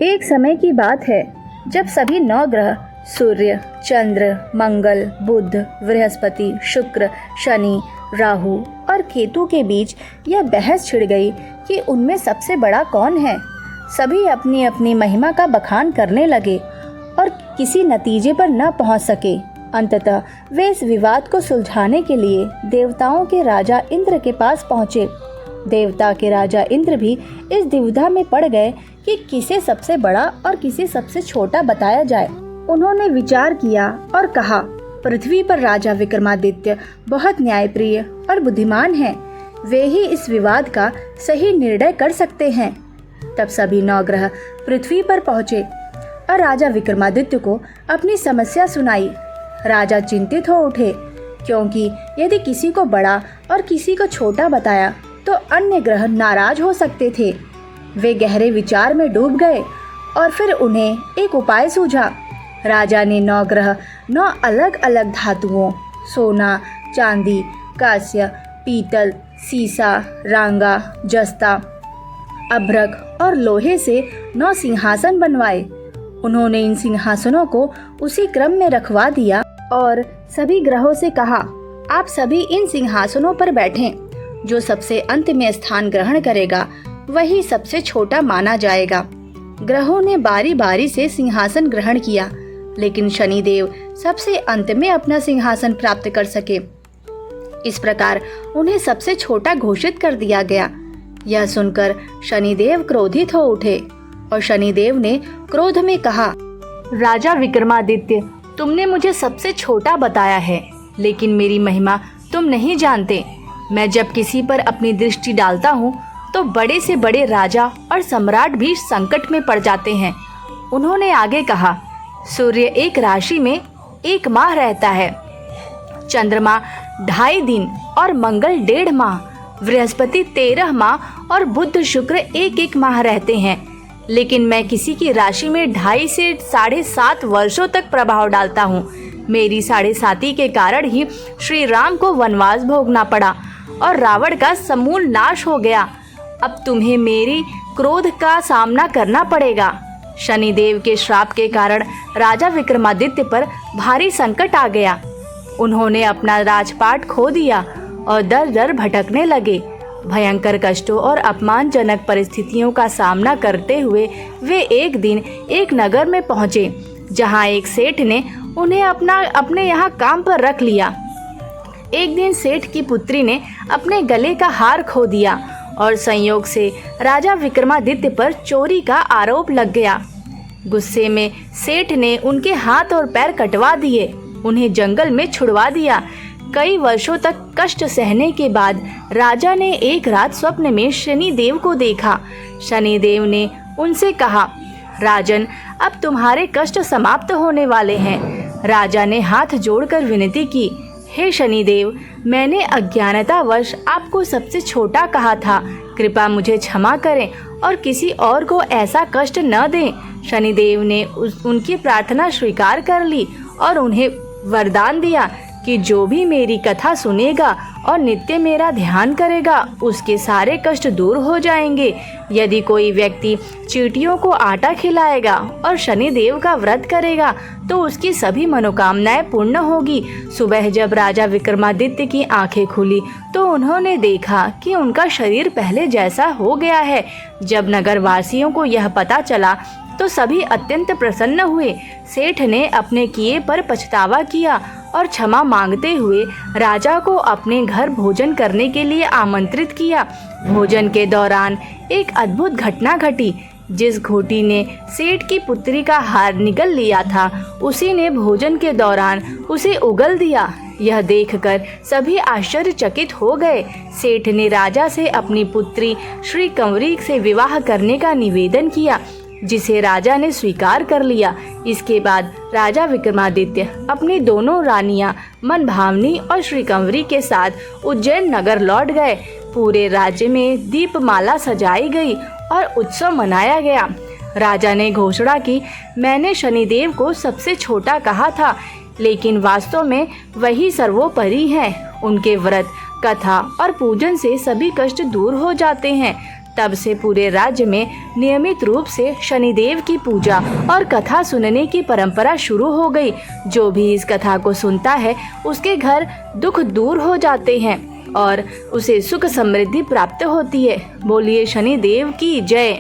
एक समय की बात है जब सभी 9 ग्रह सूर्य, चंद्र, मंगल, बुध, बृहस्पति, शुक्र, शनि, राहु और केतु के बीच यह बहस छिड़ गई कि उनमें सबसे बड़ा कौन है। सभी अपनी अपनी महिमा का बखान करने लगे और किसी नतीजे पर न पहुंच सके। अंततः वे इस विवाद को सुलझाने के लिए देवताओं के राजा इंद्र के पास पहुंचे। देवता के राजा इंद्र भी इस दुविधा में पड़ गए कि किसे सबसे बड़ा और किसे सबसे छोटा बताया जाए। उन्होंने विचार किया और कहा, पृथ्वी पर राजा विक्रमादित्य बहुत न्यायप्रिय और बुद्धिमान हैं। वे ही इस विवाद का सही निर्णय कर सकते हैं। तब सभी 9 ग्रह पृथ्वी पर पहुंचे और राजा विक्रमादित्य को अपनी समस्या सुनाई। राजा चिंतित हो उठे, क्योंकि यदि किसी को बड़ा और किसी को छोटा बताया तो अन्य ग्रह नाराज हो सकते थे। वे गहरे विचार में डूब गए और फिर उन्हें एक उपाय सूझा। राजा ने 9 ग्रह 9 अलग अलग धातुओं सोना, चांदी, कांस्य, पीतल, सीसा, रांगा, जस्ता, अभ्रक और लोहे से 9 सिंहासन बनवाए। उन्होंने इन सिंहासनों को उसी क्रम में रखवा दिया और सभी ग्रहों से कहा, आप सभी इन सिंहासनों पर बैठें। जो सबसे अंत में स्थान ग्रहण करेगा वही सबसे छोटा माना जाएगा। ग्रहों ने बारी बारी से सिंहासन ग्रहण किया, लेकिन शनिदेव सबसे अंत में अपना सिंहासन प्राप्त कर सके। इस प्रकार उन्हें सबसे छोटा घोषित कर दिया गया। यह सुनकर शनिदेव क्रोधित हो उठे और शनिदेव ने क्रोध में कहा, राजा विक्रमादित्य, तुमने मुझे सबसे छोटा बताया है, लेकिन मेरी महिमा तुम नहीं जानते। मैं जब किसी पर अपनी दृष्टि डालता हूँ तो बड़े से बड़े राजा और सम्राट भी संकट में पड़ जाते हैं। उन्होंने आगे कहा, सूर्य एक राशि में 1 माह रहता है, चंद्रमा 2.5 दिन और मंगल 1.5 माह, बृहस्पति 13 माह और बुध शुक्र 1-1 माह रहते हैं। लेकिन मैं किसी की राशि में 2.5 से 7.5 वर्षों तक प्रभाव डालता हूँ। मेरी 7.5 के कारण ही श्री राम को वनवास भोगना पड़ा और रावण का समूल नाश हो गया। अब तुम्हें मेरी क्रोध का सामना करना पड़ेगा। शनिदेव के श्राप के कारण राजा विक्रमादित्य पर भारी संकट आ गया। उन्होंने अपना राजपाट खो दिया और दर दर भटकने लगे। भयंकर कष्टों और अपमानजनक परिस्थितियों का सामना करते हुए वे एक दिन एक नगर में पहुंचे, जहां एक सेठ ने उन्हें अपने यहाँ काम पर रख लिया। एक दिन सेठ की पुत्री ने अपने गले का हार खो दिया और संयोग से राजा विक्रमादित्य पर चोरी का आरोप लग गया। गुस्से में सेठ ने उनके हाथ और पैर कटवा दिए, उन्हें जंगल में छुड़वा दिया। कई वर्षों तक कष्ट सहने के बाद राजा ने एक रात स्वप्न में शनिदेव को देखा। शनिदेव ने उनसे कहा, राजन, अब तुम्हारे कष्ट समाप्त होने वाले हैं। राजा ने हाथ जोड़कर विनती की, हे शनिदेव, मैंने अज्ञानतावश आपको सबसे छोटा कहा था। कृपा मुझे क्षमा करें और किसी और को ऐसा कष्ट न दें। शनिदेव ने उनकी प्रार्थना स्वीकार कर ली और उन्हें वरदान दिया कि जो भी मेरी कथा सुनेगा और नित्य मेरा ध्यान करेगा उसके सारे कष्ट दूर हो जाएंगे। यदि कोई व्यक्ति चींटियों को आटा खिलाएगा और शनिदेव का व्रत करेगा तो उसकी सभी मनोकामनाएं पूर्ण होगी। सुबह जब राजा विक्रमादित्य की आंखें खुली तो उन्होंने देखा कि उनका शरीर पहले जैसा हो गया है। जब नगरवासियों को यह पता चला तो सभी अत्यंत प्रसन्न हुए। सेठ ने अपने किए पर पछतावा किया और क्षमा मांगते हुए राजा को अपने घर भोजन करने के लिए आमंत्रित किया। भोजन के दौरान एक अद्भुत घटना घटी। जिस घोटी ने सेठ की पुत्री का हार निगल लिया था, उसी ने भोजन के दौरान उसे उगल दिया। यह देखकर सभी आश्चर्यचकित हो गए। सेठ ने राजा से अपनी पुत्री श्री कंवरी से विवाह करने का निवेदन किया, जिसे राजा ने स्वीकार कर लिया। इसके बाद राजा विक्रमादित्य अपनी दोनों रानियां मनभावनी और श्रीकंवरी के साथ उज्जैन नगर लौट गए। पूरे राज्य में दीपमाला सजाई गई और उत्सव मनाया गया। राजा ने घोषणा की, मैंने शनिदेव को सबसे छोटा कहा था, लेकिन वास्तव में वही सर्वोपरि हैं। उनके व्रत, कथा और पूजन से सभी कष्ट दूर हो जाते हैं। तब से पूरे राज्य में नियमित रूप से शनिदेव की पूजा और कथा सुनने की परंपरा शुरू हो गई। जो भी इस कथा को सुनता है उसके घर दुख दूर हो जाते हैं और उसे सुख समृद्धि प्राप्त होती है। बोलिए शनिदेव की जय।